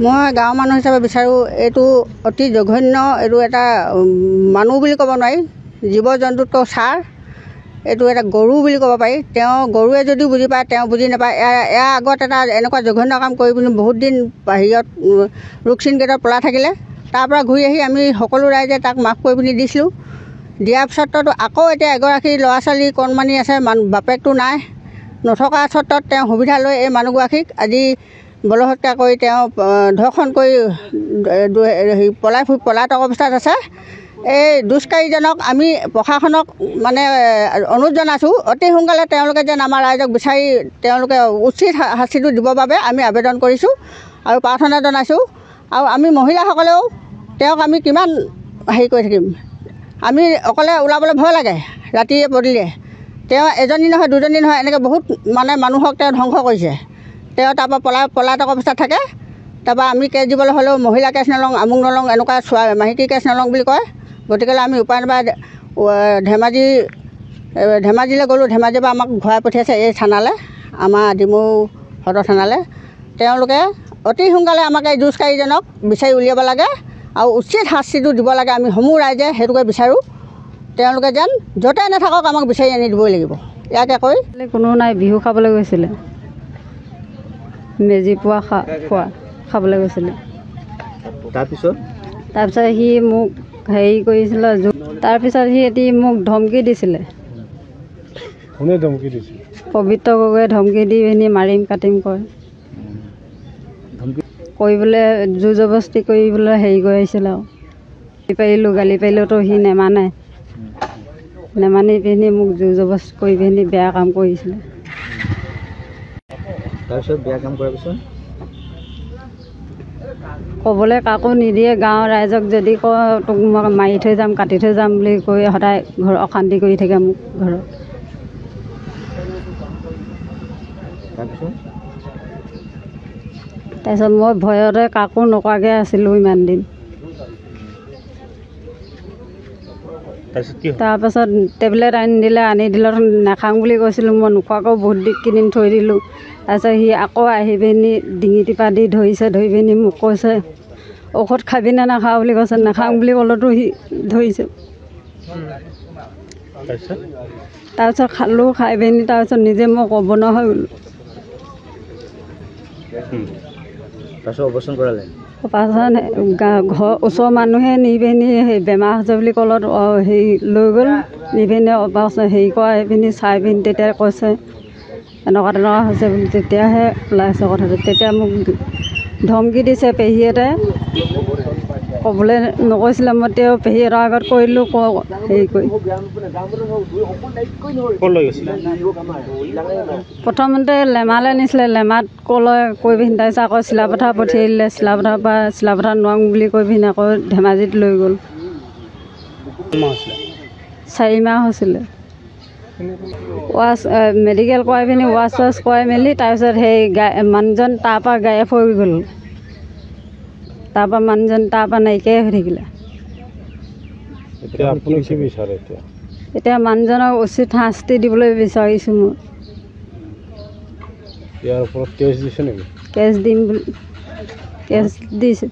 মই গাঁৱৰ মানুহ হিচাপে বিচাৰোঁ এইটো অতি জঘন্য, এইটো এটা মানুহ বুলি ক'ব নোৱাৰি, জীৱ জন্তুতকৈ ছাৰ। এইটো এটা গৰু বুলি ক'ব পাৰি। তেওঁ গৰুৱে যদিও বুজি পায়, তেওঁ বুজি নাপায়। ইয়াৰ আগত এটা এনেকুৱা জঘন্য কাম কৰি পিনি বহুত দিন বাহিৰত ৰুকচিন গেটত পলাই থাকিলে। তাৰপৰা ঘূৰি আহি আমি সকলো ৰাইজে তাক মাফ কৰি পিনি দিছিলোঁ। দিয়াৰ পিছতো আকৌ এতিয়া এগৰাকী ল'ৰা ছোৱালী কণমানি আছে, বাপেকটো নাই। নথকা স্বত্বত তেওঁ সুবিধা লৈ এই মানুহগৰাকীক আজি বলহত্যা কৰি তেওঁ ধৰ্ষণ কৰি পলাতক অৱস্থাত আছে। এই দুষ্কাৰীজনক আমি প্ৰশাসনক মানে অনুৰোধ জনাইছোঁ, অতি সোনকালে তেওঁলোকে যেন আমাৰ ৰাইজক বিচাৰি তেওঁলোকে উচিত শাস্তিটো দিবৰ বাবে আমি আবেদন কৰিছোঁ আৰু প্ৰাৰ্থনা জনাইছোঁ। আৰু আমি মহিলাসকলেও তেওঁক আমি কিমান হেৰি কৰি থাকিম, আমি অকলে ওলাবলৈ ভয় লাগে ৰাতিয়ে পদিলে। তেওঁ এজনী নহয়, দুজনী নহয়, এনেকৈ বহুত মানে মানুহক তেওঁ ধ্বংস কৰিছে। তেওঁ তাৰপৰা পলাতক অৱস্থাত থাকে। তাৰপৰা আমি কেছ দিবলৈ হ'লেও মহিলা কেছ নলওঁ, আমুক নলওঁ, এনেকুৱা মাহিকী কেছ নলওঁ বুলি কয়। গতিকেলৈ আমি উপায় নাপায় ধেমাজিলৈ গ'লোঁ। ধেমাজিৰ পৰা আমাক ঘূৰাই পঠিয়াইছে এই থানালৈ, আমাৰ ডিমৌ সদৰ থানালৈ। তেওঁলোকে অতি সোনকালে আমাক এই দুষ্কাৰীজনক বিচাৰি উলিয়াব লাগে আৰু উচিত শাস্তিটো দিব লাগে। আমি সমূহ ৰাইজে সেইটোকে বিচাৰোঁ। তেওঁলোকে যেন য'তে নাথাকক আমাক বিচাৰি আনি দিবই লাগিব। ইয়াকে কৈ কোনো নাই, বিহু খাবলৈ গৈছিলে, মেজি পোৱা খাবলৈ গৈছিলে। তাৰপিছত সি মোক হেৰি কৰিছিলে, তাৰপিছত সি মোক ধমকি দিছিলে। কোনে ধমকি দিছিলে? পবিত্ৰ গগৈয়ে ধমকি দি পিনি মাৰিম কাটিম কয়, কৰিবলৈ জোৰ জবস্তি কৰিবলৈ হেৰি কৰিছিলে। আৰু গালি পাৰিলেওতো সি নেমানি পিনি মোক জোৰ জবস্তি কৰি পিনি বেয়া কাম কৰিছিলে। তাৰপিছত বেয়া কাম কৰাৰ পিছত ক'বলৈ কাকো নিদিয়ে। গাঁৱৰ ৰাইজক যদি কয় তোক মই মাৰি থৈ যাম, কাটি থৈ যাম বুলি কৈ সদায় ঘৰত অশান্তি কৰি থাকে মোক ঘৰত। তাৰপিছত মই ভয়তে কাকো নোকোৱাকৈ আছিলোঁ ইমান দিন। তাৰপাছত টেবলেট আনি দিলে, নাখাওঁ বুলি কৈছিলোঁ। মই নোখোৱাকৈও বহুত কেইদিন থৈ দিলোঁ। তাৰপিছত সি আকৌ আহি পিনি ডিঙি টিপা দি ধৰি পিনি মোক কৈছে ঔষধ খাবিনে নাখাওঁ বুলি কৈছে। নাখাওঁ বুলি ক'লেতো সি ধৰিছে। তাৰপিছত খালোঁ, খাই পিনি তাৰপিছত নিজে মই ক'ব নোৱাৰা হৈ গ'লোঁ। তাৰপিছত অপাৰেশ্যন কৰালে? পাছত ঘৰ ওচৰৰ মানুহে নি পিনি সেই বেমাৰ হৈছে বুলি ক'লত হেৰি লৈ গ'ল। নি পিনি অপাৰেশ্যন হেৰি কৰাই পিনি চাই পিনি তেতিয়া কৈছে এনেকুৱা তেনেকুৱা হৈছে বুলি। তেতিয়াহে ওলাইছে কথাটো। তেতিয়া মোক ধমকি দিছে পেহীহঁতে, ক'বলৈ নকৈছিলে। মই তেওঁ পেহীহঁতৰ আগত কৰিলোঁ হেৰি কৰি। প্ৰথমতে লেমালৈ নিছিলে, লেমাত ক'লৈ কৈ পিনি তাৰপিছত আকৌ চিলাপথাৰ পঠিয়াই দিলে। চিলাপথাৰ নোৱাৰোঁ বুলি কৈ পিনি আকৌ ধেমাজিত লৈ গ'ল। 4 মাহ হৈছিলে। মেডিকেল কৰাই পিনি ৱাছ কৰাই মেলি তাৰপিছত সেই মানুহজন তাৰপৰা গায়ব হৈ গ'ল। তাৰপৰা মানুহজন তাৰপৰা নাইকিয়াই হৈ থাকিলে। এতিয়া মানুহজনক উচিত শাস্তি দিবলৈ বিচাৰিছোঁ মই। ইয়াৰ ওপৰত কেছ দিছে নেকি? কেছ দিম বুলি কেছ দিছোঁ।